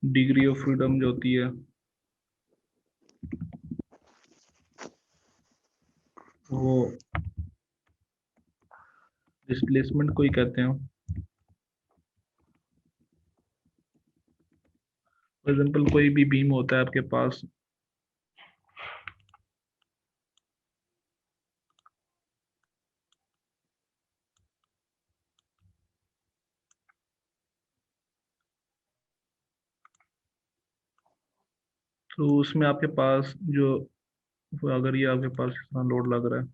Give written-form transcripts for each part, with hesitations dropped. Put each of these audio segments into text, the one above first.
Degree of freedom जो होती है वो डिस्प्लेसमेंट को ही कहते हैं। फॉर एग्जाम्पल कोई भी बीम होता है आपके पास, तो उसमें आपके पास जो, अगर ये आपके पास इतना लोड लग रहा है,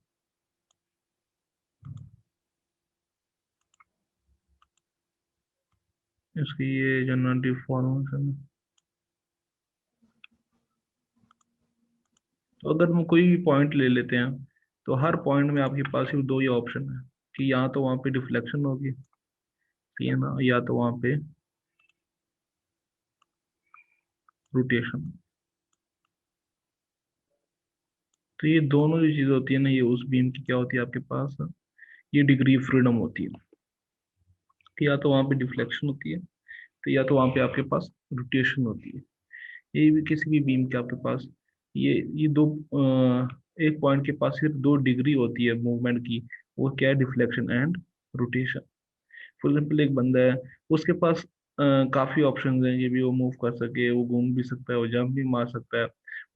इसकी ये जनरल डिफॉर्मेशन, तो अगर हम कोई भी पॉइंट ले लेते हैं तो हर पॉइंट में आपके पास सिर्फ दो ही ऑप्शन है कि या तो वहां पे डिफ्लेक्शन होगी, ठीक है ना, या तो वहां पे रोटेशन। तो ये दोनों जो चीजें होती है ना, ये उस बीम की क्या होती है आपके पास, ये डिग्री फ्रीडम होती है कि या तो वहां पे डिफ्लेक्शन होती है, तो या तो वहां पे आपके पास रोटेशन होती है। ये भी किसी भी बीम के आपके पास ये दो, एक पॉइंट के पास सिर्फ दो डिग्री होती है मूवमेंट की, वो क्या है, deflection and rotation. For example एक बंदा है, उसके पास काफी ऑप्शन हैं, ये भी वो मूव कर सके, वो घूम भी सकता है, वो जंप भी मार सकता है,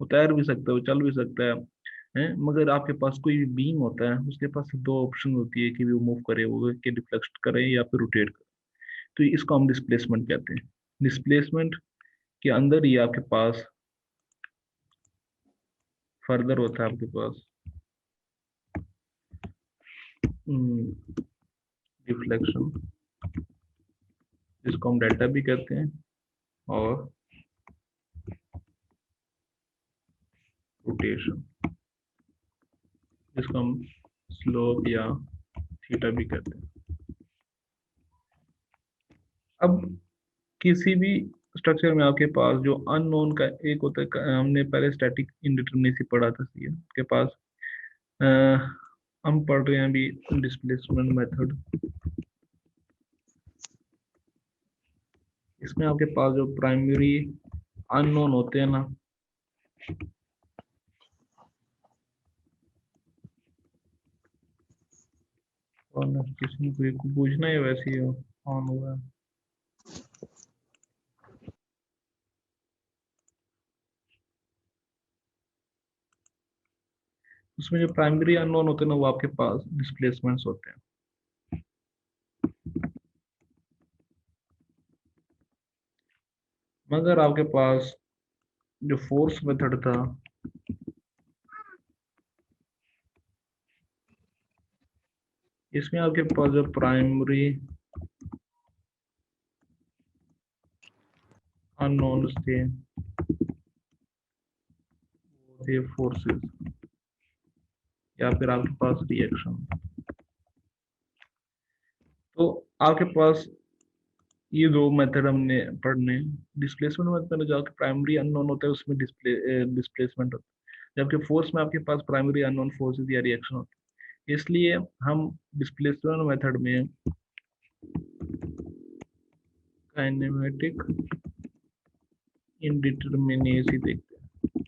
वो तैर भी सकता है, वो चल भी सकता है। मगर आपके पास कोई भी बीम होता है, उसके पास दो ऑप्शन होती है कि वो मूव करे, वो कि डिफ्लेक्ट करे या फिर रोटेट करे। तो इसको हम डिस्प्लेसमेंट कहते हैं। डिस्प्लेसमेंट के अंदर ही आपके पास फर्दर होता है आपके पास डिफ्लेक्शन, जिसको हम डेल्टा भी कहते हैं, और रोटेशन, जिसको हम स्लोप या थीटा भी कहते हैं। अब किसी भी स्ट्रक्चर में आपके पास जो अननोन का एक होता है, हमने पहले स्टैटिक इंडिटरमिनेसी पढ़ा था, सी के पास। अ, हम पढ़ रहे हैं अभी डिस्प्लेसमेंट मेथड। इसमें आपके पास जो प्राइमरी अननोन होते हैं ना, और किसी को पूछना है वैसे ही ऑन हुआ है। उसमें जो प्राइमरी अननोन होते हैं ना, वो आपके पास डिस्प्लेसमेंट्स होते हैं। मगर आपके पास जो फोर्स मेथड था, इसमें आपके पास जो प्राइमरी अननोन्स थे, वो थे फोर्सेस या फिर आपके पास रिएक्शन। तो आपके पास ये दो मेथड हमने पढ़ने। डिस्प्लेसमेंट मेथड में जो आपके प्राइमरी अननोन होता है, उसमें डिस्प्लेसमेंट होता है, जबकि फोर्स में आपके पास प्राइमरी अननोन फोर्सेस या रिएक्शन होता है। इसलिए हम डिस्प्लेसमेंट मेथड में काइनेमेटिक इंडिटरमिनेसी देखते हैं,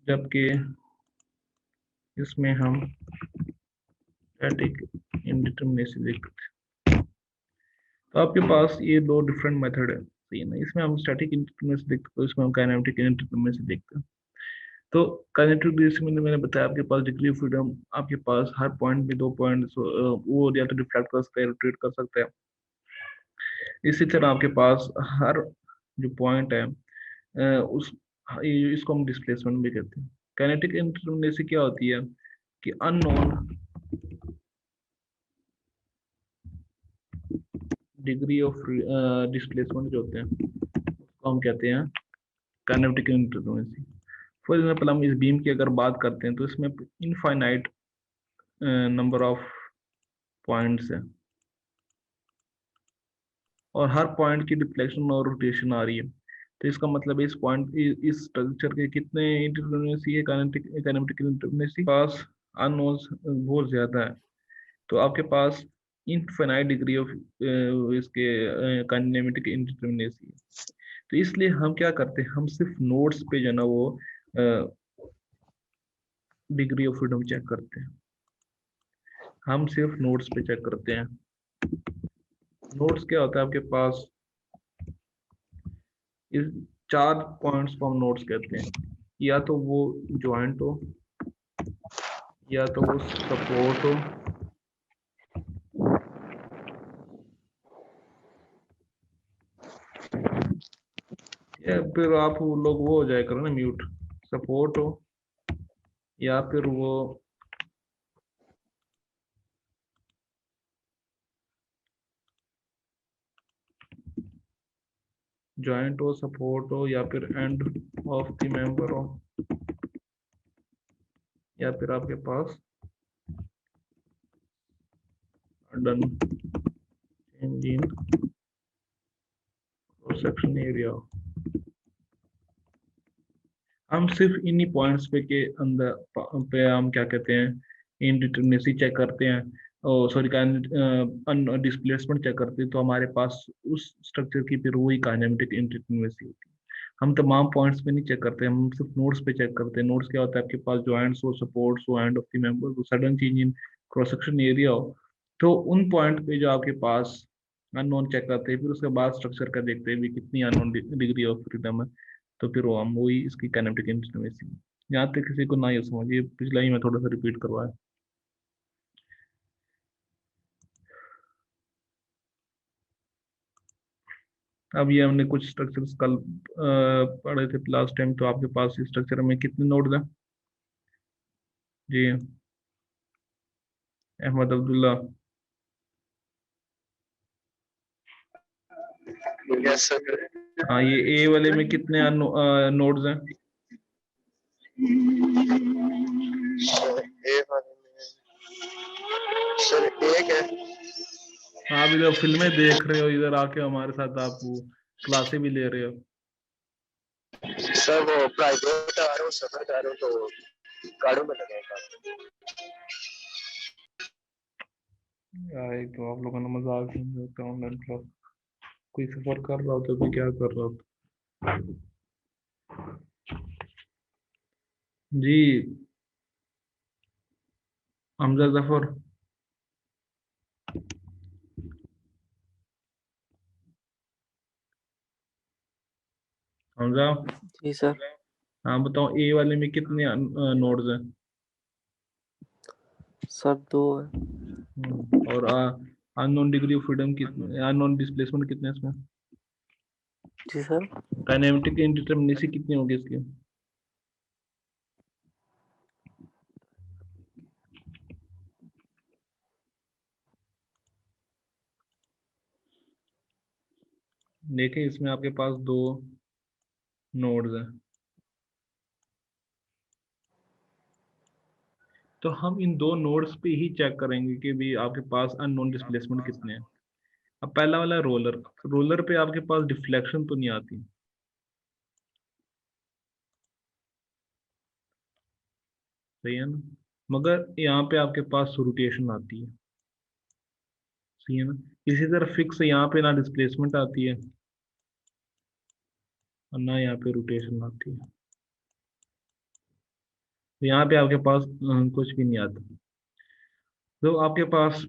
जबकि इसमें हम स्टैटिक इंडिटरमिनेसी देखते हैं। तो आपके पास ये दो डिफरेंट मेथड है, सही है ना। इसमें हम स्टैटिक इंडिटरमिनेसी देखते हैं, तो इसमें हम काइनेमेटिक इंडिटरमिनेसी देखते हैं। तो काइनेटिक डिस्क में मैंने बताया, आपके पास डिग्री ऑफ फ्रीडम, आपके पास हर पॉइंट में दो पॉइंट वो या तो डिफ्लेक्ट कर सकता है, रोटेट कर सकता है। इसी तरह आपके पास हर जो पॉइंट है, उस इसको हम डिस्प्लेसमेंट भी कहते हैं। काइनेटिक इंडिटरमिनेसी क्या होती है कि अननोन डिग्री ऑफ डिस्प्लेसमेंट जो होते हैं, उसको हम कहते हैं काइनेटिक इंडिटरमिनेसी। फॉर एग्जाम्पल हम इस बीम की अगर बात करते हैं, तो इसमें इनफाइनाइट नंबर ऑफ पॉइंट्स है, और हर पॉइंट की डिफ्लेक्शन और रोटेशन आ रही है। तो इसका मतलब है इस पॉइंट, इस स्ट्रक्चर के कितने इंटरफेरेंस है, काइनेटिक इंटरफेरेंस पास अननोन्स बहुत ज्यादा है, तो आपके पास इनफाइनाइट डिग्री ऑफ इसके काइनेमेटिक इंडिटरमिनेसी है। तो इसलिए हम क्या करते हैं, हम सिर्फ नोड्स पे जो ना वो डिग्री ऑफ फ्रीडम चेक करते हैं, हम सिर्फ नोड्स पे चेक करते हैं। नोड्स क्या होता है आपके पास, इस 4 पॉइंट्स को हम नोड्स कहते हैं। या तो वो ज्वाइंट हो, या तो वो सपोर्ट हो, या फिर आप वो लोग वो हो जाए करो ना म्यूट, सपोर्ट हो, या फिर वो ज्वाइंट हो, सपोर्ट हो, या फिर एंड ऑफ द मेंबर हो, या फिर आपके पास done change in cross section area हो। हम सिर्फ इन्हीं पॉइंट्स पे के अंदर पे हम क्या कहते हैं, इनडिटरमिनेसी चेक करते हैं, सॉरी डिस्प्लेसमेंट चेक करते हैं, तो हमारे पास उस स्ट्रक्चर की फिर वही काइनेमेटिक इंडिटरमिनेसी होती है। हम तमाम पॉइंट्स पे नहीं चेक करते, हम सिर्फ नोड्स पे चेक करते हैं। नोड्स क्या होता है, आपके पास ज्वाइंट्स हो, सपोर्ट्स हो, end of the member, sudden change in cross section area हो, तो उन पॉइंट पे जो आपके पास अननोन चेक करते हैं, फिर उसके बाद स्ट्रक्चर का देखते हैं भी कितनी अननोन डिग्री ऑफ फ्रीडम है, तो फिर वो हम वही इसकी काइनेमेटिक इंडिटरमिनेसी। यहाँ तक किसी को ना ये समझिए, पिछला ही मैं थोड़ा सा रिपीट करवाया। अब ये हमने कुछ स्ट्रक्चर्स कल पढ़े थे लास्ट टाइम, तो आपके पास इस स्ट्रक्चर में कितने नोड्स हैं जी, अहमद अब्दुल्ला? Yes sir. हाँ, ये ए वाले में कितने नोड्स हैं? ए वाले में सर एक है। हाँ, आप इधर फिल्में देख रहे हो, इधर आके हमारे साथ आप क्लासे भी ले रहे हो। सर वो प्राइवेट आ रहा हूँ, सफर कर रहा हूँ, तो गाड़ियों में लगेगा। यार एक तो आप लोगों ने मजाक समझा ऑनलाइन क्लास, कोई सफर कर रहा हो तो भी क्या कर रहा हो जी। हमजा जफर, हमजा, जी सर। हाँ बताओ, ए वाले में कितने नोड्स हैं? सर 2 है। और अननोन डिग्री ऑफ फ्रीडम कितने, अननोन डिस्प्लेसमेंट कितने हैं इसमें? जी सर। काइनेमेटिक इंडिटरमिनेसी कितनी होगी इसकी? देखें, इसमें आपके पास 2 नोड्स हैं, तो हम इन 2 नोड्स पे ही चेक करेंगे कि भी आपके पास अननोन डिस्प्लेसमेंट कितने हैं। अब पहला वाला रोलर, रोलर पे आपके पास डिफ्लेक्शन तो नहीं आती, सही है ना, मगर यहाँ पे आपके पास रोटेशन आती है, सही है ना। इसी तरह फिक्स यहाँ पे ना डिस्प्लेसमेंट आती है और ना यहाँ पे रोटेशन आती है, तो यहाँ पे आपके पास कुछ भी नहीं आता। तो आपके पास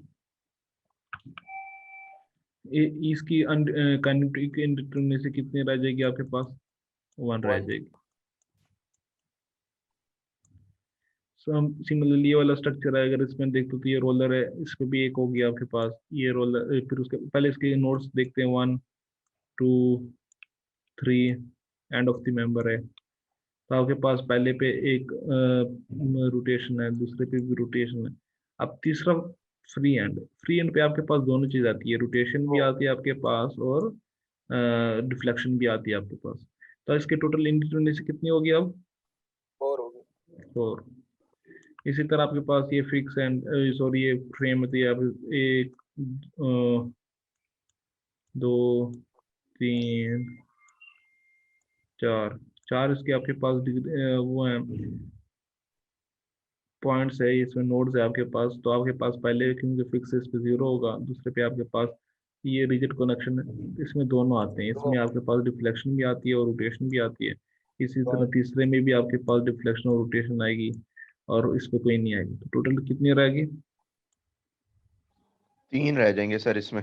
इसकी काइनेटिक इंडिटरमिनेसी कितनी रह जाएगी आपके पास? 1 रह जाएगी। सो हम सिमिलरली ये वाला स्ट्रक्चर है, अगर इसमें देखते तो ये रोलर है, इस पे भी एक हो गया आपके पास ये रोलर, फिर उसके पहले इसके नोट्स देखते हैं, 1 2 3 एंड ऑफ द मेंबर है, तो आपके पास पहले पे एक रोटेशन है, दूसरे पे भी रोटेशन है। अब तीसरा फ्री एंड, फ्री एंड पे आपके पास दोनों चीज आती है, रोटेशन भी आती है आपके पास और डिफ्लेक्शन भी आती है आपके पास। तो इसके टोटल इंडिटरमिनेसी कितनी होगी अब? 4 हो गए। 4। इसी तरह आपके पास ये फिक्स एंड, सॉरी ये फ्रेम होती है, अब 1 2 3 4, 4 इसके आपके पास वो है पॉइंट्स है, इसमें नोड्स है आपके पास, तो आपके पास पहले क्योंकि फिक्स इस पे 0 होगा, दूसरे पे आपके पास ये रिजिड कनेक्शन है, इसमें दोनों आते हैं, इसमें आपके पास डिफ्लेक्शन भी आती है और रोटेशन भी आती है। इसी तरह तीसरे में भी आपके पास डिफ्लेक्शन और रोटेशन आएगी, और इस पे कोई नहीं आएगी। तो टोटल कितनी रहेगी? 3 रह जाएंगे सर इसमें।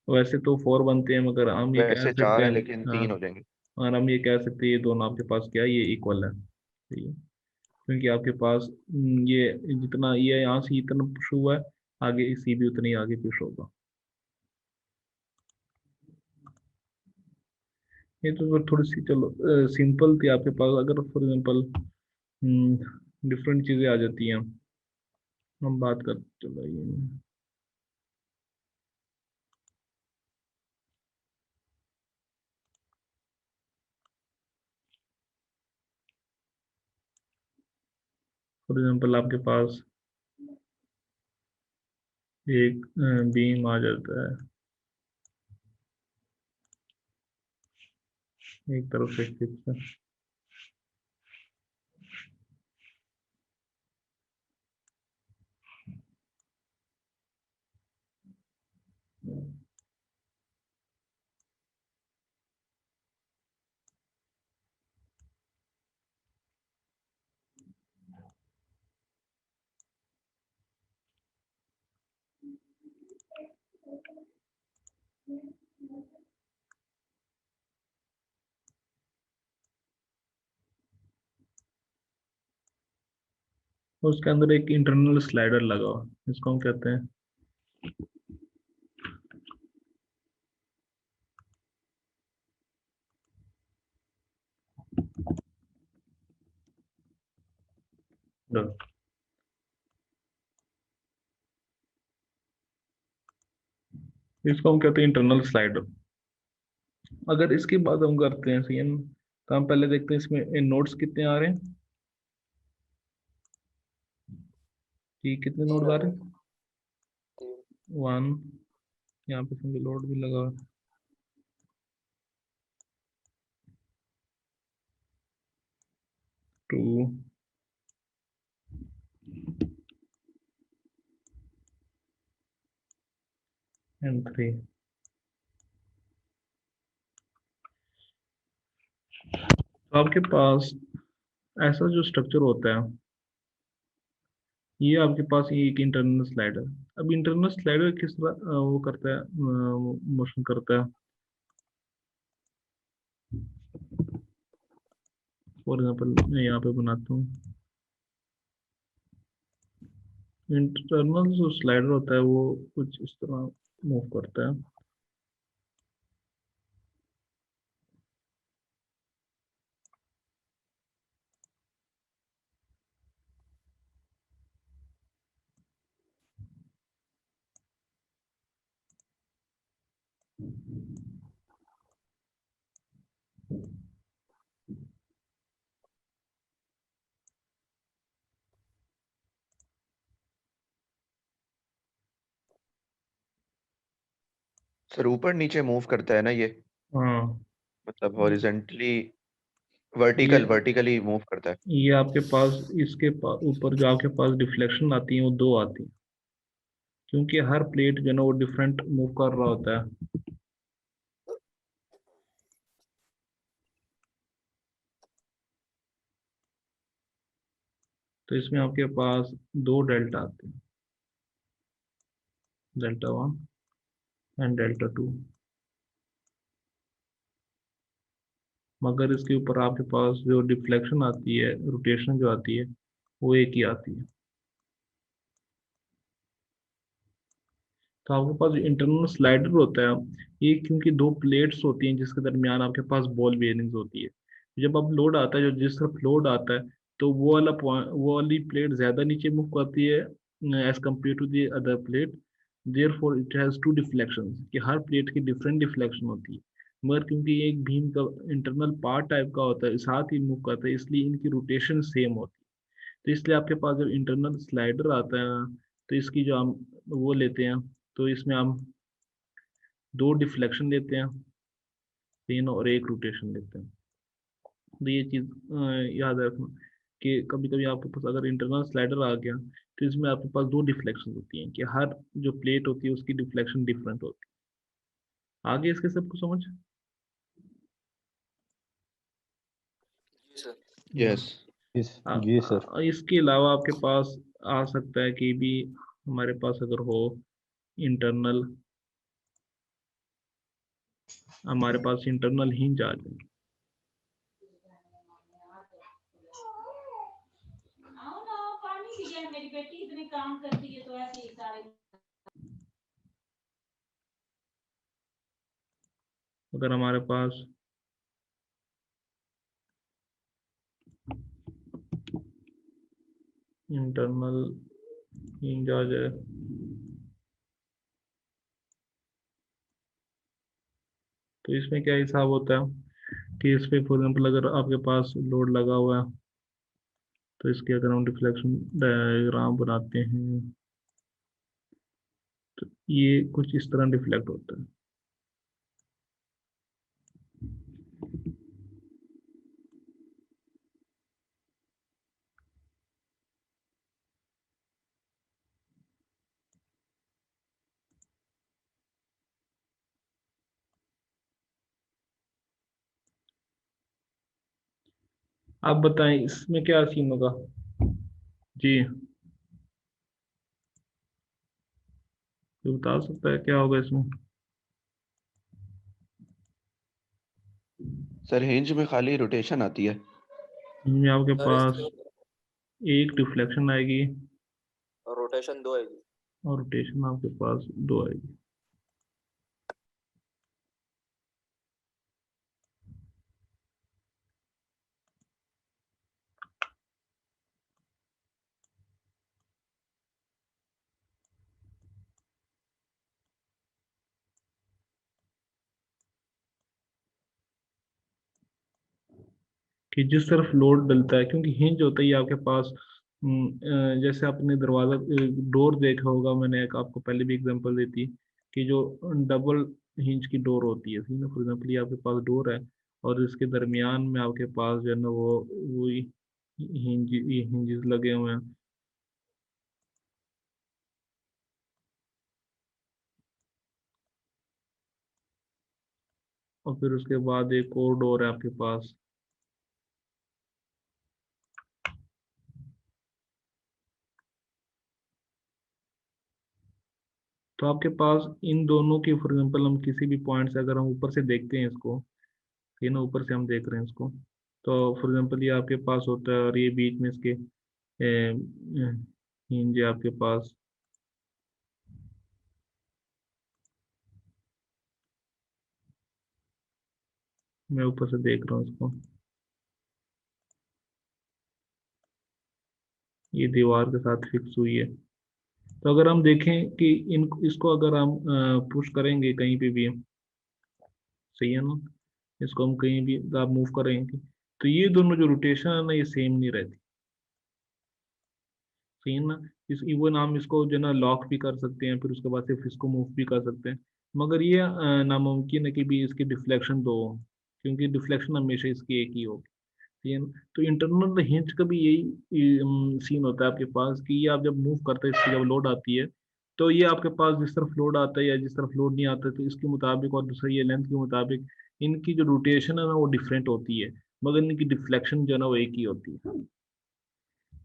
वैसे तो 4 बनते हैं, मगर हम ये कह वैसे सकते 4 हैं, है लेकिन हाँ, 3 हो जाएंगे। और हम ये कह सकते हैं ये दोनों आपके पास क्या है, ये इक्वल है, ठीक है। क्योंकि आपके पास ये जितना ये यहाँ से इतना पुश हुआ है, आगे इसी भी उतना ही आगे पुश होगा। ये तो थोड़ी सी चलो सिंपल थी आपके पास। अगर फॉर एग्जांपल डिफरेंट चीजें आ जाती हैं, हम बात कर, चलो ये फॉर एग्जांपल आपके पास एक बीम आ जाता है एक तरफ से खींच कर, और उसके अंदर एक इंटरनल स्लाइडर लगा हुआ, इसको हम कहते हैं इसको हम कहते हैं इंटरनल स्लाइडर। अगर इसकी बात हम करते हैं सीएन, तो हम पहले देखते हैं इसमें नोड्स कितने आ रहे हैं, कि कितने नोड्स आ रहे हैं। 1, यहाँ पे सिंगल लोड भी लगा हुआ है, 2 and 3। तो आपके पास ऐसा जो स्ट्रक्चर होता है, ये आपके पास ये एक इंटरनल स्लाइडर। अब इंटरनल स्लाइडर किस तरह वो करता है, मोशन करता है। फॉर एग्जांपल मैं यहाँ पे बनाता हूँ, इंटरनल जो स्लाइडर होता है वो कुछ इस तरह मूव करता है। सर ऊपर नीचे मूव करता है ना ये, हाँ, मतलब हॉरिजेंटली ये वर्टिकली मूव करता है। ये आपके पास इसके ऊपर जो आपके पास डिफ्लेक्शन आती है वो 2 आती है, क्योंकि हर प्लेट जो है ना वो डिफरेंट मूव कर रहा होता है। तो इसमें आपके पास 2 डेल्टा आते हैं, डेल्टा 1 एंड डेल्टा 2। मगर इसके ऊपर आपके पास जो डिफ्लेक्शन आती है, रोटेशन जो आती है, वो एक ही आती है। तो आपके पास इंटरनल स्लाइडर होता है, ये क्योंकि 2 प्लेट्स होती हैं जिसके दरमियान आपके पास बॉल बेयरिंग्स होती है। जब अब लोड आता है, जो जिस तरफ लोड आता है, तो वो वाला पॉइंट, वो वाली प्लेट ज्यादा नीचे मूव करती है as compared to the other plate. Therefore it has 2 deflection, कि हर प्लेट की डिफरेंट डिफ्लेक्शन होती है। मगर क्योंकि ये एक बीम का इंटरनल पार्ट टाइप का होता है, साथ ही मूव करता है, इसलिए इनकी रोटेशन सेम होती है। तो इसलिए आपके पास जब इंटरनल स्लाइडर आता है, तो इसकी जो हम वो लेते हैं, तो इसमें हम 2 डिफ्लेक्शन लेते हैं, 3 और 1 रोटेशन लेते हैं। तो ये चीज याद रखना कि कभी कभी आपके पास अगर इंटरनल स्लाइडर आ गया तो इसमें आपके पास दो डिफ्लेक्शन होती हैं कि हर जो प्लेट होती है उसकी डिफ्लेक्शन डिफरेंट होती है। आगे इसके सबको समझ। जी सर। यस जी सर। इसके अलावा आपके पास आ सकता है कि भी हमारे पास अगर हो इंटरनल, हमारे पास इंटरनल हिंज आ जाए। मेरी बेटी इतने काम करती है तो ऐसे ही सारे। अगर हमारे पास इंटरनल हिंज आ जाए तो इसमें क्या हिसाब होता है कि इस पे फॉर एग्जाम्पल अगर आपके पास लोड लगा हुआ है तो इसके अगर हम डिफ्लेक्शन डायग्राम बनाते हैं तो ये कुछ इस तरह डिफ्लेक्ट होता है। आप बताएं इसमें क्या सीन होगा जी, ये बता सकता है क्या होगा इसमें। सर हिंज में खाली रोटेशन आती है। इनमें आपके सर पास इसमें एक डिफ्लेक्शन आएगी रोटेशन 2 आएगी। और रोटेशन आपके पास दो आएगी। कि जिस तरफ लोड डलता है, क्योंकि हिंज होता ही आपके पास जैसे आपने दरवाजा डोर देखा होगा, मैंने एक आपको पहले भी एग्जांपल दी थी कि जो डबल हिंज की डोर होती है, ठीक है, फॉर एग्जांपल ये आपके पास डोर है और इसके दरमियान में आपके पास जो है ना वो हिंजेस लगे हुए हैं। और फिर उसके बाद एक और डोर है आपके पास, तो आपके पास इन दोनों की फॉर एग्जांपल हम किसी भी पॉइंट से अगर हम ऊपर से देखते हैं इसको, ये ना ऊपर से हम देख रहे हैं इसको, तो फॉर एग्जांपल ये आपके पास होता है और ये बीच में इसके हिंज है आपके पास। मैं ऊपर से देख रहा हूँ इसको, ये दीवार के साथ फिक्स हुई है। तो अगर हम देखें कि इन इसको अगर हम पुश करेंगे कहीं पे भी, सही है ना, इसको हम कहीं भी आप मूव करेंगे तो ये दोनों जो रोटेशन है ना ये सेम नहीं रहती, सही है ना। इस इवन हम इसको जो है ना लॉक भी कर सकते हैं, फिर उसके बाद सिर्फ इसको मूव भी कर सकते हैं, मगर ये नामुमकिन है कि भी इसकी डिफ्लेक्शन दो हो, क्योंकि डिफ्लेक्शन हमेशा इसकी एक ही होगी, ठीक है ना। तो इंटरनल हिंज का भी यही सीन होता है आपके पास कि ये आप जब मूव करते हैं, इसकी जब लोड आती है तो ये आपके पास जिस तरफ लोड आता है या जिस तरफ लोड नहीं आता है तो इसके मुताबिक और दूसरा ये लेंथ के मुताबिक इनकी जो रोटेशन है ना वो डिफरेंट होती है, मगर इनकी डिफ्लेक्शन जो है ना वो एक ही होती है।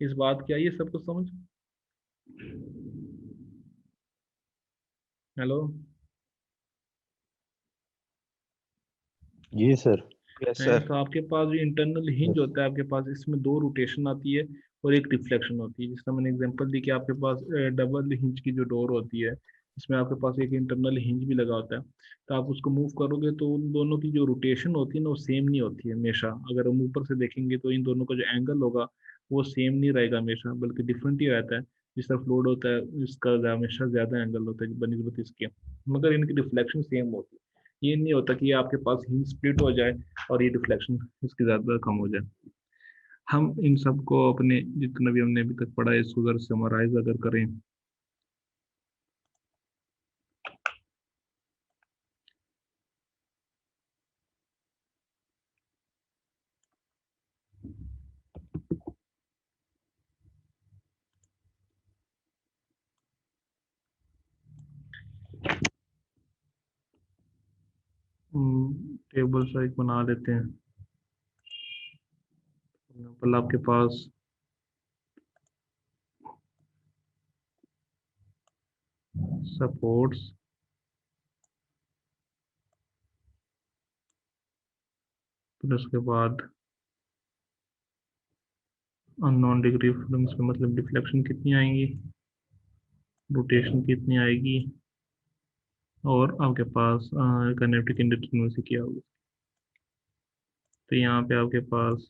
इस बात की आई है सबको समझ। हेलो। जी सर। यस हैं, सर। तो आपके पास जो इंटरनल हिंज यस। होता है आपके पास इसमें दो रोटेशन आती है और एक डिफ्लेक्शन होती है, जिसका मैंने एग्जांपल दी कि आपके पास डबल हिंज की जो डोर होती है इसमें आपके पास एक इंटरनल हिंज भी लगा होता है, तो आप उसको मूव करोगे तो उन दोनों की जो रोटेशन होती है ना वो सेम नहीं होती है हमेशा। अगर हम ऊपर से देखेंगे तो इन दोनों का जो एंगल होगा वो सेम नहीं रहेगा हमेशा, बल्कि डिफरेंट ही रहता है। जिस तरफ लोड होता है इसका हमेशा ज्यादा एंगल होता है बनिस्बत इसके, मगर इनकी रिफ्लेक्शन सेम होती है। ये नहीं होता कि आपके पास हिंज स्प्लिट हो जाए और ये डिफ्लेक्शन इसकी ज़्यादा कम हो जाए। हम इन सब को अपने जितना भी हमने अभी तक पढ़ा है इसको अगर समराइज अगर करें टेबल साइज बना लेते हैं। एग्जाम्पल आपके पास सपोर्ट्स फिर उसके बाद अननोन डिग्री ऑफ फ्रीडम में मतलब डिफ्लेक्शन कितनी आएंगी, रोटेशन कितनी आएगी, और आपके पास काइनेटिक इंडिटरमिनेसी क्या होगी। तो यहाँ पे आपके पास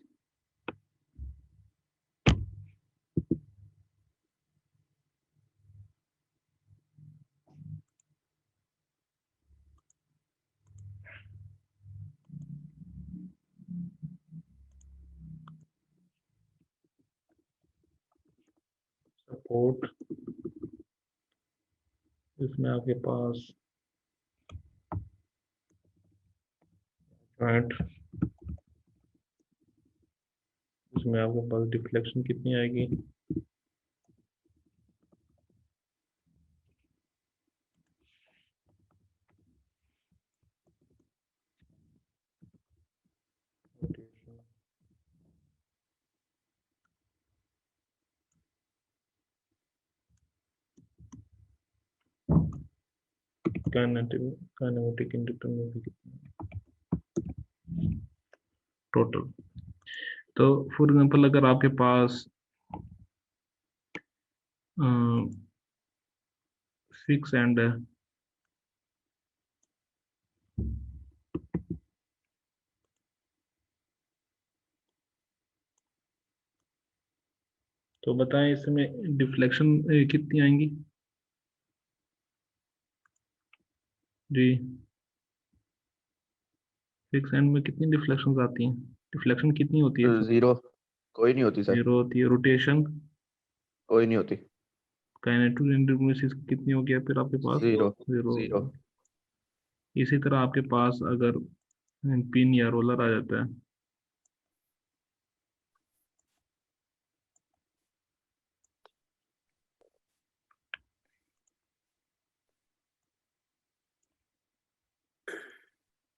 सपोर्ट, इसमें आपके पास जॉइंट, इसमें आपके पास डिफ्लेक्शन कितनी आएगी, काइनेटिक इंडिटरमिनेसी कितनी टोटल। तो फॉर एग्जांपल अगर आपके पास 6 एंड है, तो बताएं इसमें डिफ्लेक्शन कितनी आएंगी जी। 6 एंड में कितनी डिफ्लेक्शन आती हैं, डिफ्लेक्शन कितनी होती है। 0 कोई नहीं होती सर, 0 होती है। रोटेशन कोई नहीं होती। काइनेटिक इंडिटरमिनेसी कितनी हो गया फिर आपके पास 0 0। 0 इसी तरह आपके पास अगर पिन या रोलर आ जाता है,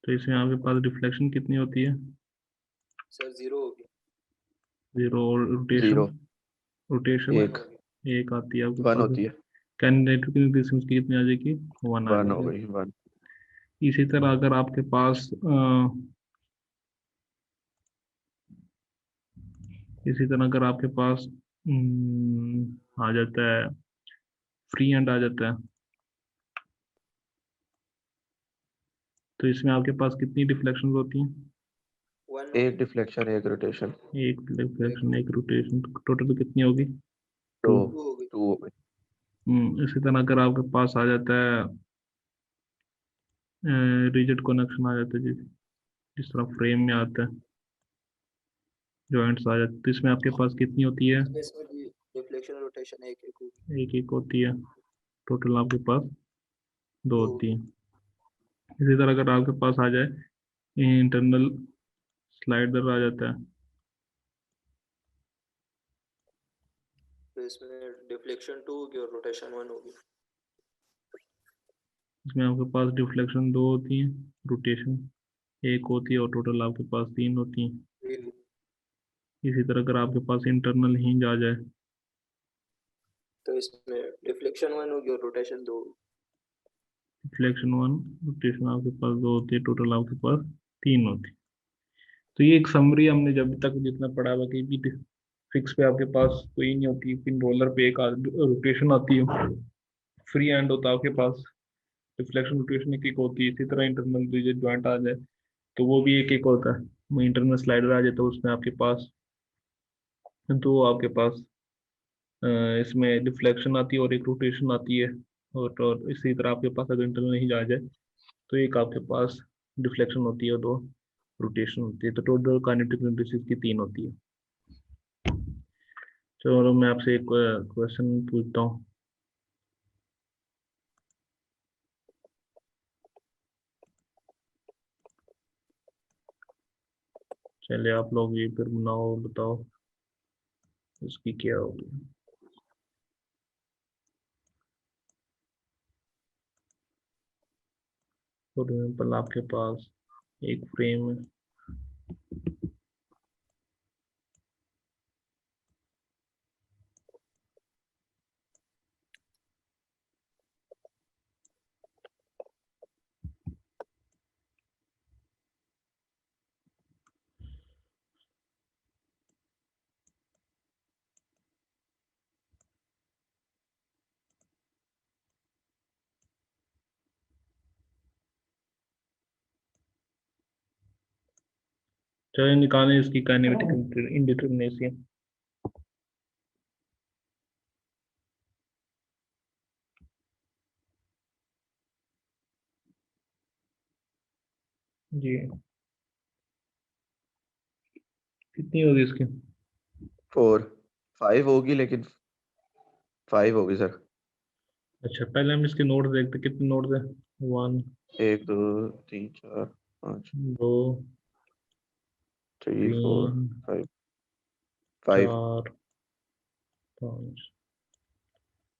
तो इसमें आपके पास डिफ्लेक्शन कितनी होती है सर 0 होगी। 0। और रोटेशन 0 रोटेशन 1 एक आती है आपके 1 पास। होती है, काइनेटिक इंडिटरमिनेसी की कितनी आ जाएगी 1 आ 1 हो जाएगी। गई 1। इसी तरह अगर आपके पास इसी तरह अगर आपके पास आ जाता है फ्री हैंड आ जाता है, तो इसमें आपके पास कितनी डिफ्लेक्शन होती हैं, 1 एक डिफ्लेक्शन एक रोटेशन, एक डिफ्लेक्शन एक रोटेशन, टोटल कितनी होगी 2 2। 2 होगी। 2 हो गई। इसी तरह अगर आपके पास आ जाता है रिजिड कनेक्शन आ जाता है, जिस तरह फ्रेम में आता है जॉइंट्स आ जाते हैं, तो इसमें आपके पास कितनी होती है, इसमें डिफ्लेक्शन रोटेशन एक एक होगी। एक एक होती है। टोटल आपके पास 2 2 होती होगी। है। इसी तरह अगर आपके पास आ जाए इंटरनल स्लाइडर आ जाता है, तो इसमें डिफ्लेक्शन 2 होगी और रोटेशन 1 होगी। इसमें आपके पास डिफ्लेक्शन 2 होती है, रोटेशन 1 होती है, और टोटल आपके पास 3 होती है। 3 इसी तरह अगर आपके पास इंटरनल हिंज आ जाए, तो इसमें डिफ्लेक्शन 1 होगी और रोटेशन 2 होगी। डिफ्लेक्शन 1 रोटेशन आपके पास 2 होती है, टोटल आपके पास 3 होती है। तो ये एक समरी हमने जब तक जितना पढ़ा हुआ कि भी फिक्स पे आपके पास कोई नहीं होती, पिन रोलर पे एक रोटेशन आती है, फ्री हैंड होता है आपके पास, डिफ्लेक्शन रोटेशन एक एक होती है। इसी तरह इंटरनल रिजिड जॉइंट आ जाए तो वो भी एक एक होता है। इंटरनल स्लाइडर आ जाए तो उसमें आपके पास दो आपके पास इसमें डिफ्लेक्शन आती है और एक रोटेशन आती है। और इसी तरह आपके पास अगर इंटरनल नहीं जा जाए तो एक आपके पास डिफ्लेक्शन होती है और 2 रोटेशन होती है। तो टोटल काइनेटिक एनर्जी की 3 होती है। चलो मैं आपसे एक क्वेश्चन पूछता हूँ। चलिए आप लोग ये फिर बनाओ, बताओ इसकी क्या होगी। फॉर एग्जाम्पल आपके पास एक फ्रेम है। चलिए निकालें इसकी काइनेमेटिक इंडिटरमिनेसी। जी कितनी होगी इसकी? 4 5 होगी, लेकिन 5 होगी सर। अच्छा पहले हम इसके नोट देखते, कितने नोट है? 1 1 2 3 4 5 2 3 4 3 5 5। 4 5।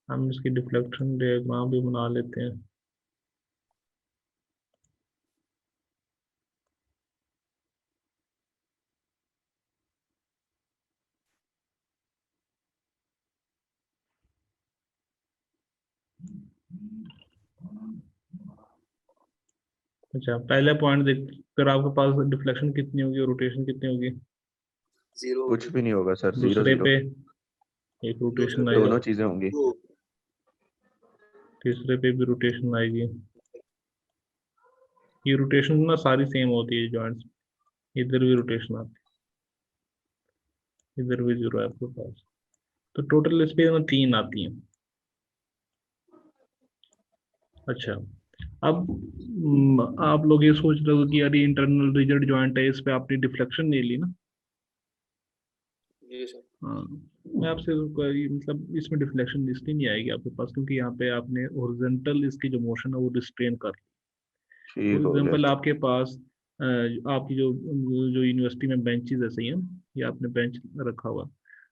हम इसकी डिफ्लेक्शन डायग्राम भी बना लेते हैं। अच्छा पहले पॉइंट देख, फिर आपके पास डिफ्लेक्शन कितनी होगी और रोटेशन कितनी होगी? 0 कुछ भी नहीं होगा सर, 0 दूसरे 0। पे एक रोटेशन दूसरे आएगा, दोनों चीजें होंगी। पे तीसरे पे भी रोटेशन आएगी। ये रोटेशन ना सारी सेम होती है जॉइंट्स। इधर भी रोटेशन आती है, इधर भी 0 है आपके पास। तो टोटल इस पे ना 3 आती हैं। अच्छा अब आप लोग ये सोच रहे हो कि यार ये इंटरनल रिजिड जॉइंट है, इस पे आपने डिफ्लेक्शन नहीं ली ना? जी सर। हाँ मैं आपसे मतलब इसमें डिफ्लेक्शन इसलिए नहीं आएगी आपके पास क्योंकि यहाँ पे आपने हॉरिजॉन्टल इसकी जो मोशन है वो रिस्ट्रेन कर। फॉर ठीक हो गया। एग्जाम्पल आपके पास आपकी जो जो यूनिवर्सिटी में बेंचेस ऐसे ही हैं, ये आपने बेंच रखा हुआ।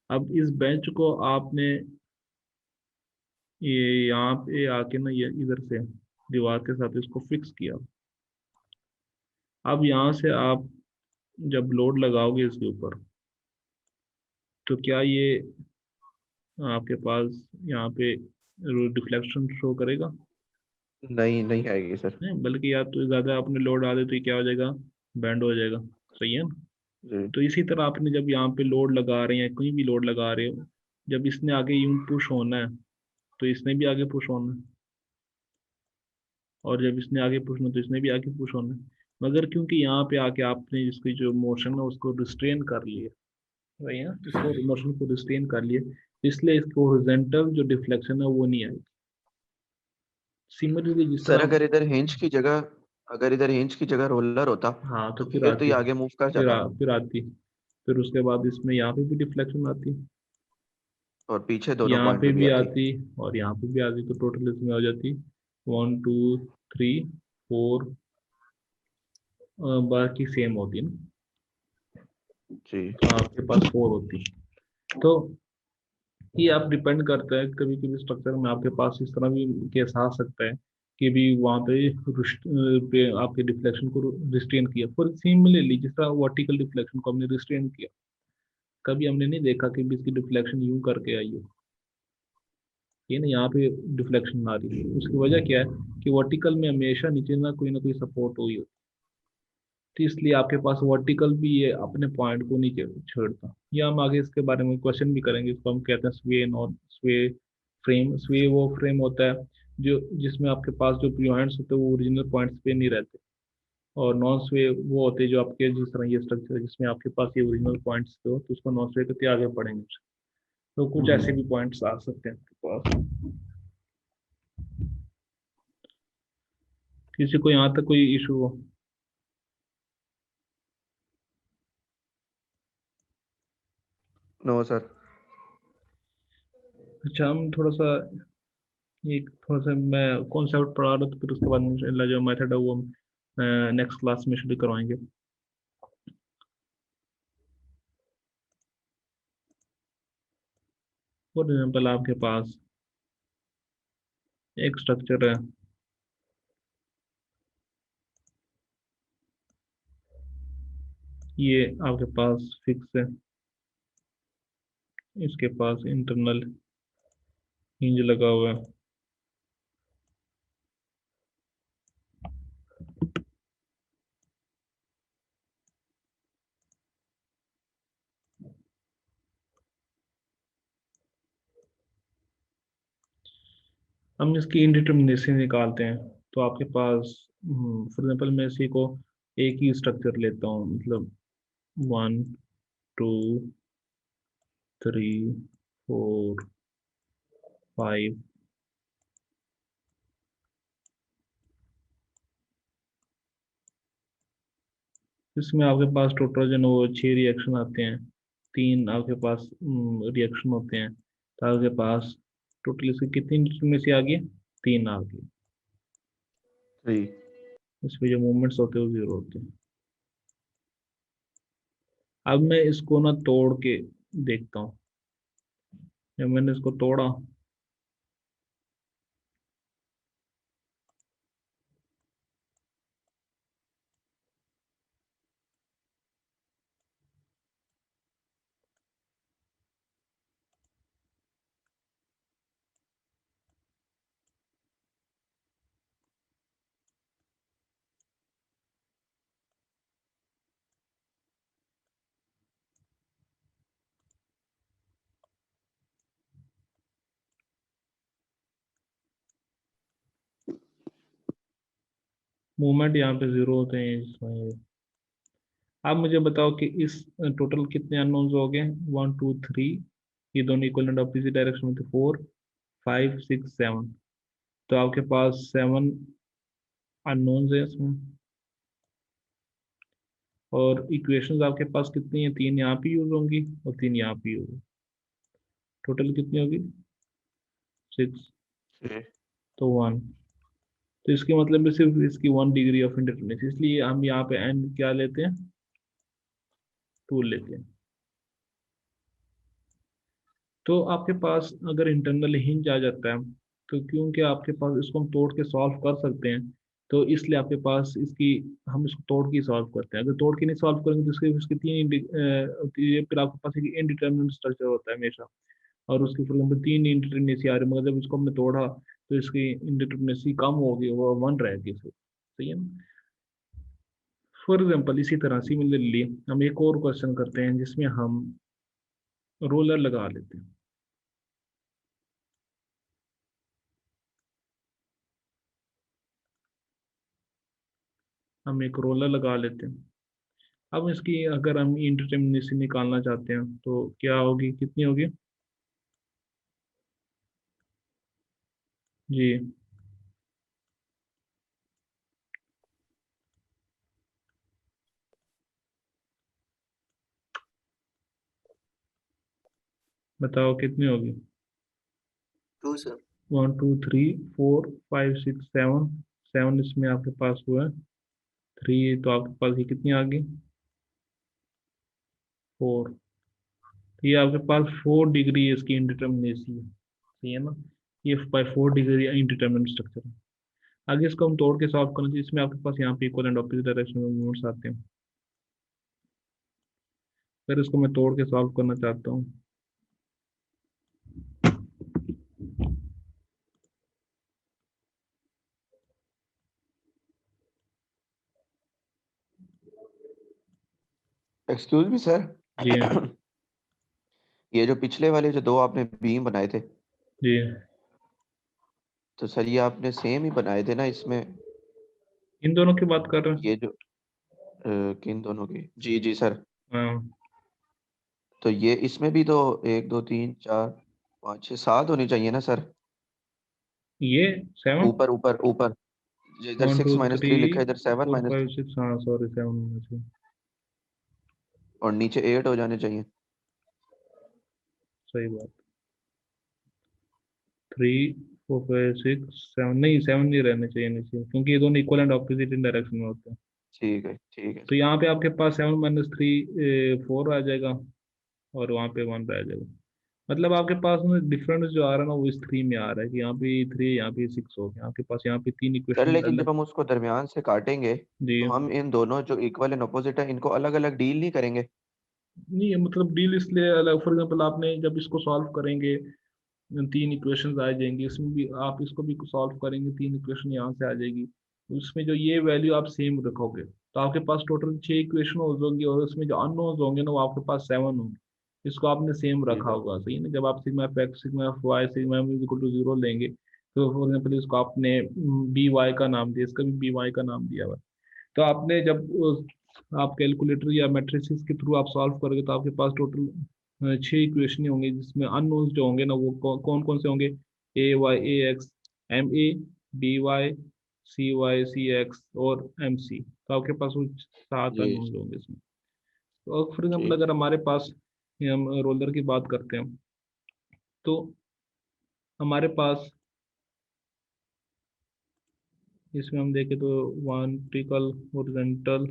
अब इस बेंच को आपने ये यहाँ पे आके ना ये इधर से दीवार के साथ इसको फिक्स किया। अब यहाँ से आप जब लोड लगाओगे इसके ऊपर तो क्या ये आपके पास यहाँ पे डिफ्लेक्शन शो करेगा? नहीं, नहीं आएगी सर। नहीं, बल्कि या तो ज्यादा आपने लोड डाले तो ये क्या हो जाएगा, बैंड हो जाएगा। सही है ना? जी। तो इसी तरह आपने जब यहाँ पे लोड लगा रहे हैं, कहीं भी लोड लगा रहे हो, जब इसने आगे यूं पुश होना है तो इसने भी आगे पुश होना है, और जब इसने आगे पुश होना तो इसने भी आगे पुश होना है। मगर क्योंकि यहाँ पे आके आपने इसकी जो मोशन है उसको रिस्ट्रेन कर लिया, वही है, इसको मोशन को रिस्ट्रेन कर लिया, इसलिए इसको हॉरिजॉन्टल जो डिफ्लेक्शन है वो नहीं आएगी। सिमिलरली जिस सर, तरह, अगर इधर हिंज की जगह रोलर होता, हाँ तो तो फिर फिर तो ये आती, आगे मूव कर जाता। फिर आती, फिर उसके बाद इसमें यहाँ पे भी डिफ्लेक्शन आती, और पीछे दोनों यहाँ पॉइंट पे पे भी भी आती। आती, और यहाँ पे भी आती, तो टोटल इसमें हो जाती 1 2 3 4। बाकी सेम होती ना, जी। तो आपके पास 4 होती। तो ये आप डिपेंड करता है, कभी कभी स्ट्रक्चर में आपके पास इस तरह भी केस आ सकता है कि भी वहाँ पे पे आपके डिफ्लेक्शन को रिस्ट्रेन किया। फॉर सिमिलरली जिस तरह वर्टिकल डिफ्लेक्शन को हमने रिस्ट्रेन किया, कभी हमने नहीं देखा कि भी इसकी डिफ्लेक्शन यूं करके आई हो, ये ना यहाँ पे डिफ्लेक्शन आ रही है। उसकी वजह क्या है कि वर्टिकल में हमेशा नीचे ना कोई सपोर्ट हुई होती, तो इसलिए आपके पास वर्टिकल भी ये अपने पॉइंट को नीचे छेड़ता। या हम आगे इसके बारे में क्वेश्चन भी करेंगे, इसको हम कहते हैं स्वे नॉन स्वे फ्रेम। स्वे वो फ्रेम होता है जो जिसमें आपके पास जो पॉइंट्स होते हैं वो ओरिजिनल पॉइंट्स पे नहीं रहते, और नॉन स्वे वो होते हैं जो आपके जिस तरह ये स्ट्रक्चर है जिसमें आपके पास ये ओरिजिनल पॉइंट्स पे हो, तो उसको नॉन स्वे करते आगे पढ़ेंगे। तो कुछ ऐसे भी पॉइंट्स आ सकते हैं आपके पास। किसी को यहाँ तक कोई इशू हो? No sir. अच्छा हम थोड़ा सा एक थोड़ा सा मैं कॉन्सेप्ट पढ़ा रहा था, फिर उसके बाद इंशाल्लाह जो मेथड है वो हम नेक्स्ट क्लास में शुरू करवाएंगे। फॉर एग्जाम्पल आपके पास एक स्ट्रक्चर है, ये आपके पास फिक्स है, इसके पास इंटरनल हिंज लगा हुआ है। हम इसकी इंडिटर्मिनेसी निकालते हैं। तो आपके पास फॉर एग्जाम्पल मैं इसी को एक ही स्ट्रक्चर लेता हूँ, मतलब 1 2 3 4 5। इसमें आपके पास टोटल जो है वो 6 रिएक्शन आते हैं, 3 आपके पास रिएक्शन होते हैं। तो आपके पास टोटल इसकी कितनी में से आ गई, 3 आ गई। 3। इसमें जो मूवमेंट्स होते हैं वो 0 होते हैं। अब मैं इसको ना तोड़ के देखता हूँ। जब मैंने इसको तोड़ा, मूवमेंट यहाँ पे 0 होते हैं इसमें। अब मुझे बताओ कि इस टोटल कितने अननोन्स हो गए, 1 2 3, ये दोनों इक्वल एंड ऑपोजिट डायरेक्शन में थे, 4 5 6 7। तो आपके पास 7 अननोन्स है इसमें। और इक्वेशंस आपके पास कितनी है, 3 यहाँ पे यूज होंगी और 3 यहाँ पे यूज होंगी। टोटल कितनी होगी, 6। तो 1। तो इसके मतलब में सिर्फ इसकी 1 डिग्री ऑफ इंडिटरमिनेसी, इसलिए हम यहाँ पे एन क्या लेते हैं, 2 लेते हैं। तो आपके पास अगर इंटरनल हिंज आ जाता है, तो क्योंकि आपके पास इसको हम तोड़ के सॉल्व कर सकते हैं, तो इसलिए आपके पास इसकी, हम इसको तोड़ के सॉल्व करते हैं। अगर तोड़ के नहीं सॉल्व करेंगे तो इसके 3 फिर आपके पास एक इनडिटर्मिनेट स्ट्रक्चर होता है हमेशा, और उसकी फॉर एग्जाम्पल 3 इंडिटर्मिनेसी आ रही है, मगर जब इसको हमने तोड़ा तो इसकी इंडिटर्मिनेसी कम होगी, वो 1 रहेगी फिर। सही है ना। फॉर एग्जाम्पल इसी तरह सिमिलरली हम एक और क्वेश्चन करते हैं जिसमें हम रोलर लगा लेते हैं। हम एक रोलर लगा लेते हैं। अब इसकी अगर हम इंडिटर्मिनेसी निकालना चाहते हैं तो क्या होगी, कितनी होगी जी। बताओ कितनी होगी। 2 सर। 1 2 3 4 5 6 7। 7 इसमें आपके पास हुआ है, 3 तो आपके पास ये कितनी आ गई, 4। तो ये आपके पास 4 डिग्री इसकी इंडिटर्मिनेसी है। सही है ना। ये बाय 4 डिग्री इंडिटर्मिनेट स्ट्रक्चर है। आगे इसको हम तोड़ के सॉल्व करना चाहिए। इसमें आपके पास यहाँ पे इक्वल एंड ऑपोजिट डायरेक्शन में मूवमेंट्स आते हैं। फिर इसको मैं तोड़ के सॉल्व करना चाहता हूँ। Excuse me sir. जी ये जो पिछले वाले जो 2 आपने बीम बनाए थे, जी। तो सर ये आपने सेम ही बनाए थे ना इसमें? इन दोनों की बात कर रहे हैं। ये जो किन दोनों की? जी जी सर। हाँ, तो ये इसमें भी तो 1 2 3 4 5 6 7 होनी चाहिए ना सर? ये 7। ऊपर ऊपर ऊपर, जो इधर 1 2 6 माइनस 3 3 लिखा है, इधर 7 4 माइनस 5 3, 6, हाँ सॉरी 7 होना चाहिए। और नीचे 8 हो जाने चाहिए। सही बात। 3 4 5 6 7, नहीं 7 नहीं रहने चाहिए नीचे, क्योंकि ये दोनों equal and opposite in direction में होते हैं। ठीक है ठीक है तो सर। यहाँ पे आपके पास 7 - 3 4 आ जाएगा, और वहाँ पे 1 रह जाएगा। मतलब आपके पास में डिफरेंस जो आ रहा है ना वो इस 3 में आ रहा है कि यहाँ पे 3, यहाँ पे 6 हो गया आपके पास, यहाँ पे 3 सर इक्वेशन लेकिन जब अलग। हम उसको दरमियान से काटेंगे जी तो हम इन दोनों जो इक्वल एंड अपोजिट है इनको अलग अलग डील नहीं करेंगे? नहीं, मतलब डील इसलिए अलग, फॉर एग्जाम्पल आपने जब इसको सॉल्व करेंगे 3 इक्वेशंस आ जाएंगी, इसमें भी आप इसको भी सॉल्व करेंगे 3 इक्वेशन यहाँ से आ जाएगी, उसमें जो ये वैल्यू आप सेम रखोगे तो आपके पास टोटल 6 इक्वेशन होंगी, और उसमें जो अननोन्स होंगे ना वो आपके पास 7 होंगे, इसको आपने सेम जी रखा सर। होगा, सही है ना। जब आप sigma F X, sigma F Y, sigma M equal to 0 लेंगे तो फॉर एग्जाम्पल इसको आपने बी वाई का नाम दिया, इसका भी बी वाई का नाम दिया हुआ है। तो आपने जब आप कैलकुलेटर या मैट्रिसेस के थ्रू आप सॉल्व करोगे तो आपके पास टोटल 6 इक्वेशन होंगे, जिसमें अननोन्स जो होंगे ना वो कौन कौन से होंगे, A Y A X, M A, B Y, C Y C X और एम सी। तो आपके पास वो 7 जी अननोन्स होंगे इसमें। तो फॉर एग्जाम्पल ठीक। अगर हमारे पास, ये हम रोलर की बात करते हैं, तो हमारे पास इसमें हम देखें तो वर्टिकल, हॉरिजॉन्टल,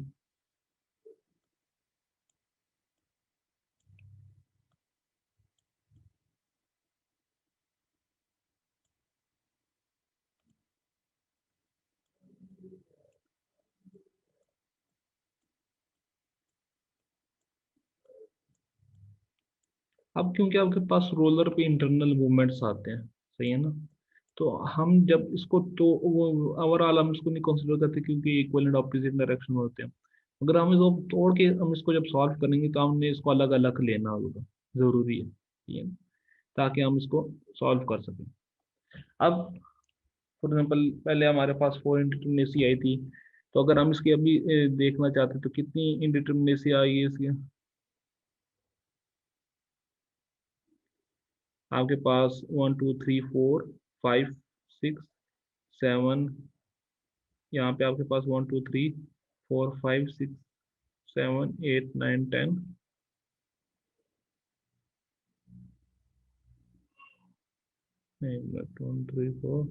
अब क्योंकि आपके पास रोलर पे इंटरनल मूवमेंट्स आते हैं, सही है ना, तो हम जब इसको तो वो ओवरऑल हम इसको नहीं कंसिडर करते क्योंकि इक्वल एंड ऑपोजिट डायरेक्शन में होते हैं। अगर हम इसको तोड़ के हम इसको जब सॉल्व करेंगे तो हमने इसको अलग अलग लेना होगा, जरूरी है, ठीक है, ताकि हम इसको सॉल्व कर सकें। अब फॉर एग्जाम्पल पहले हमारे पास 4 इंडिटरमिनेसी आई थी, तो अगर हम इसकी अभी देखना चाहते तो कितनी इंडिटरमिनेसी आई है इसकी, आपके पास 1 2 3 4 5 6 7, यहाँ पे आपके पास 1 2 3 4 5 6 7 8 9 10, 1 2 3 4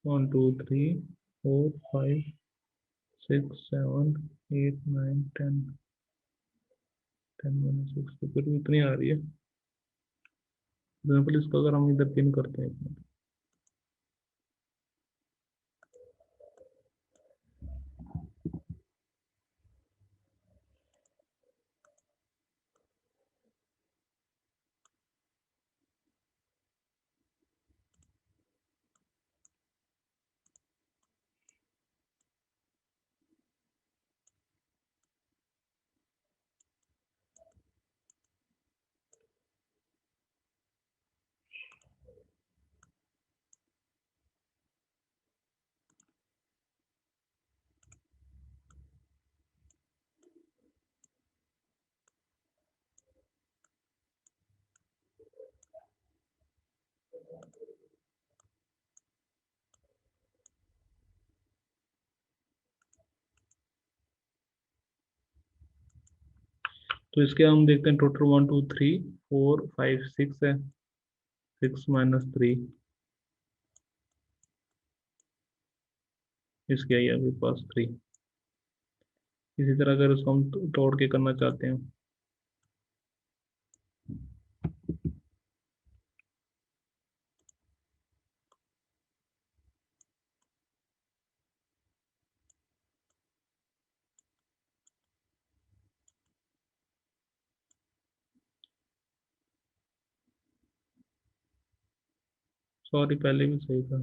1 2 3 4 5 6 7 8 9 10, 10 6 तो फिर भी इतनी आ रही है। एग्जाम्पल इसको अगर हम इधर पिन करते हैं, तो इसके हम देखते हैं टोटल 1 2 3 4 5 6 है, 6 - 3 इसके आई आपके पास 3। इसी तरह अगर इसको हम तोड़ के करना चाहते हैं, सॉरी पहले भी सही था।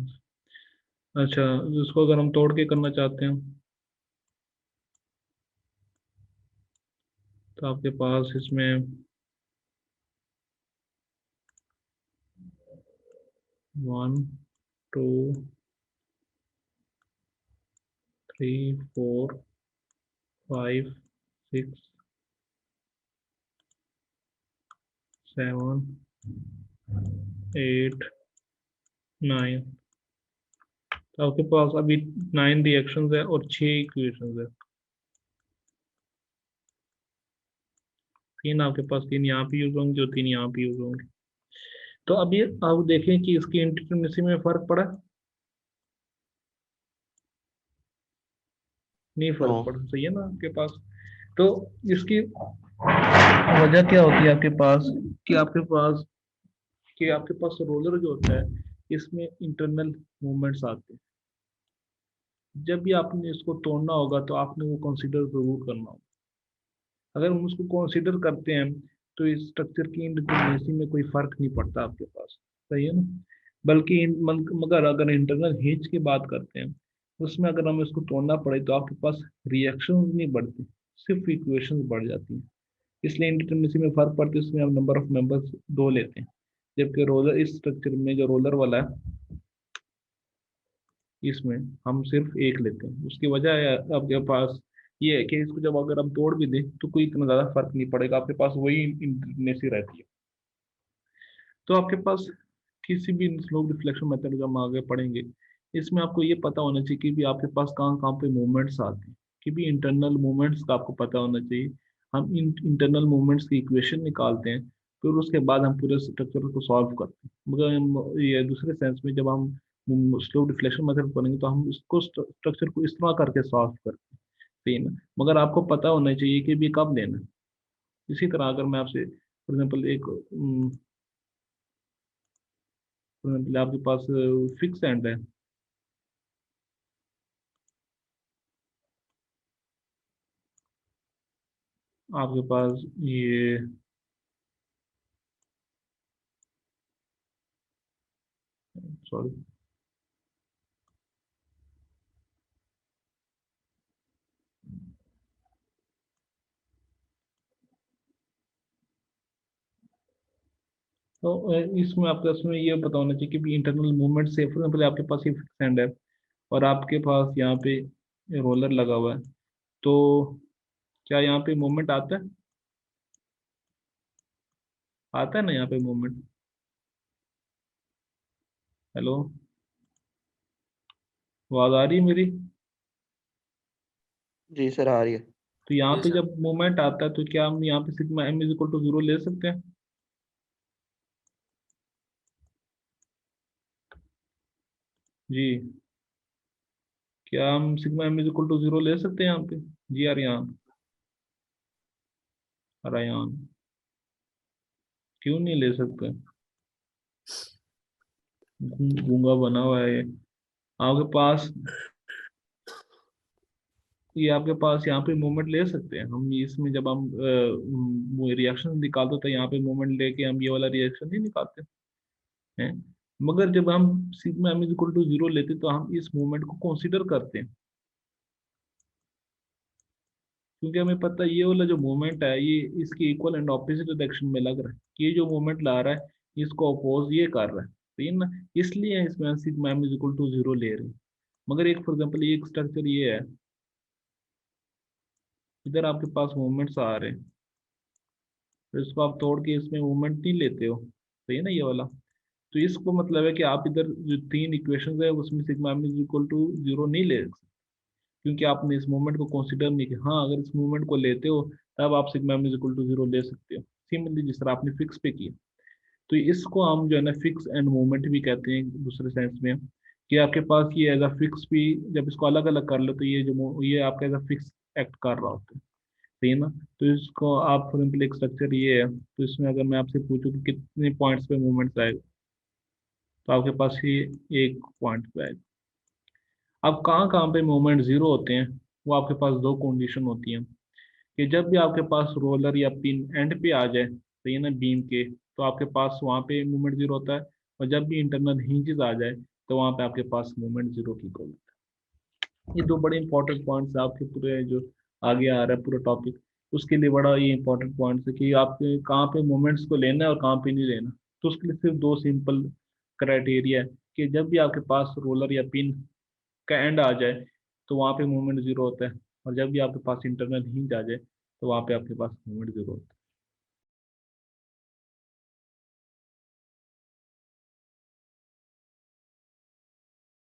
अच्छा, इसको अगर हम तोड़ के करना चाहते हैं तो आपके पास इसमें 1 2 3 4 5 6 7 8 9, तो आपके पास अभी 9 रिएक्शंस है और 6 इक्वेशंस है। 3 आपके पास, 3 यहाँ पे यूज होंगे और 3 यहाँ पे यूज होंगे। तो अभी आप देखें कि इसकी इंडिटरमिनेसी में फर्क पड़ा, नहीं नो। फर्क पड़ा, सही है ना आपके पास। तो इसकी वजह क्या होती है आपके पास कि आपके पास रोलर जो होता है इसमें इंटरनल मूवमेंट्स आते हैं। जब भी आपने इसको तोड़ना होगा तो आपने वो कंसीडर जरूर करना होगा। अगर हम उसको कंसीडर करते हैं तो इस स्ट्रक्चर की इंडिपेंडेंसी में कोई फर्क नहीं पड़ता आपके पास, सही है ना। बल्कि मगर अगर इंटरनल हिंज की बात करते हैं उसमें अगर हमें इसको तोड़ना पड़े तो आपके पास रिएक्शन नहीं बढ़ती, सिर्फ इक्वेशन बढ़ जाती हैं। इसलिए इंडिपेंडेंसी में फर्क पड़ता है, इसमें हम नंबर ऑफ मेंबर्स 2 लेते हैं, जबकि रोलर इस स्ट्रक्चर में जो रोलर वाला है इसमें हम सिर्फ एक लेते हैं। उसकी वजह है आपके पास ये है कि इसको जब अगर हम तोड़ भी दें तो कोई इतना ज्यादा फर्क नहीं पड़ेगा, आपके पास वही इंटेंसी रहती है। तो आपके पास किसी भी स्लोप रिफ्लेक्शन मेथड जो हम आगे पढ़ेंगे इसमें आपको ये पता होना चाहिए कि भी आपके पास कहाँ कहाँ पे मूवमेंट्स आते हैं, कि भी इंटरनल मूवमेंट्स का आपको पता होना चाहिए। हम इन इंटरनल मूवमेंट्स की इक्वेशन निकालते हैं, फिर उसके बाद हम पूरे स्ट्रक्चर को सॉल्व करते हैं। मगर ये दूसरे सेंस में जब हम स्लो डिफ्लेक्शन मेथड पढ़ेंगे तो हम इसको स्ट्रक्चर को इस तरह करके सॉल्व करते हैं, सही है ना। मगर आपको पता होना चाहिए कि भी कब लेना है। इसी तरह अगर मैं आपसे फॉर एग्जाम्पल आपके पास फिक्स एंड है, आपके पास ये सॉरी तो इसमें आपके उसमें ये पता होना चाहिए कि भी इंटरनल मूवमेंट से फॉर एग्जाम्पल आपके पास ये फिक्स एंड है और आपके पास यहाँ पे रोलर लगा हुआ है, तो क्या यहाँ पे मूवमेंट आता है? आता है ना यहाँ पे मूवमेंट? हेलो, आवाज आ रही है मेरी? जी सर आ रही है। तो यहाँ जी पे सर। जब मूवमेंट आता है तो क्या हम यहाँ पे sigma M is equal to 0 ले सकते हैं? जी, क्या हम sigma M is equal to 0 ले सकते हैं यहाँ पे? जी यार यहाँ अरायान क्यों नहीं ले सकते? गूंगा बना हुआ है ये आपके पास। ये आपके पास यहाँ पे मूवमेंट ले सकते हैं हम, इसमें जब हम रिएक्शन निकालते तो यहाँ पे मूवमेंट लेके हम ये वाला रिएक्शन नहीं निकालते हैं। मगर जब हम sigma M is equal to 0 लेते तो हम इस मूवमेंट को कंसीडर करते हैं, क्योंकि हमें पता है ये वाला जो मूवमेंट है ये इसकी इक्वल एंड ऑपोजिट डायरेक्शन में लग रहा है, कि ये जो मूवमेंट ला रहा है इसको अपोज ये कर रहा है, सही है ना। इसलिए इसमें हम sigma M is equal to 0 ले रहे हैं। मगर एक फॉर एग्जाम्पल ये एक स्ट्रक्चर ये है, इधर आपके पास मूवमेंट्स आ रहे हैं तो इसको आप तोड़ के इसमें मूवमेंट नहीं लेते हो, सही है ना ये वाला। तो इसको मतलब है कि आप इधर जो 3 इक्वेशंस है उसमें sigma M is equal to 0 नहीं ले सकते, क्योंकि आपने इस मूवमेंट को कंसीडर नहीं किया। हाँ, अगर इस मूवमेंट को लेते हो तब आप sigma M is equal to 0 ले सकते हो, सिमिलरली जिस तरह आपने फिक्स पे किया। तो इसको हम जो है ना फिक्स एंड मूवमेंट भी कहते हैं दूसरे सेंस में, कि आपके पास ये एज अ फिक्स भी जब इसको अलग अलग कर लो तो ये जो ये आपका एज अ फिक्स एक्ट कर रहा होता है, सही है ना। तो इसको आप फॉर एग्जाम्पल एक स्ट्रक्चर ये है तो इसमें अगर मैं आपसे पूछूं कि कितने पॉइंट्स पे मूवमेंट आएगा तो आपके पास ये एक पॉइंट पे आएगा। अब कहाँ कहाँ पे मूवमेंट जीरो होते हैं, वो आपके पास दो कंडीशन होती हैं, कि जब भी आपके पास रोलर या पिन एंड पे आ जाए, सही है ना, बीम के, तो आपके पास वहाँ पे मूवमेंट जीरो होता है। और जब भी इंटरनल हिंजेस आ जाए तो वहाँ पे आपके पास मूवमेंट जीरो की इक्वल होता है। ये दो बड़े इंपॉर्टेंट पॉइंट्स है आपके पूरे जो आगे आ रहा है पूरा टॉपिक, उसके लिए बड़ा ये इंपॉर्टेंट पॉइंट्स है कि आपके कहाँ पे मूवमेंट्स को लेना है और कहाँ पे नहीं लेना। तो उसके लिए सिर्फ दो सिंपल क्राइटेरिया है, कि जब भी आपके पास रोलर या पिन का एंड आ जाए तो वहाँ पे मूवमेंट जीरो होता है, और जब भी आपके पास इंटरनल हिंज आ जाए तो वहाँ पे आपके पास मूवमेंट जीरो होता है।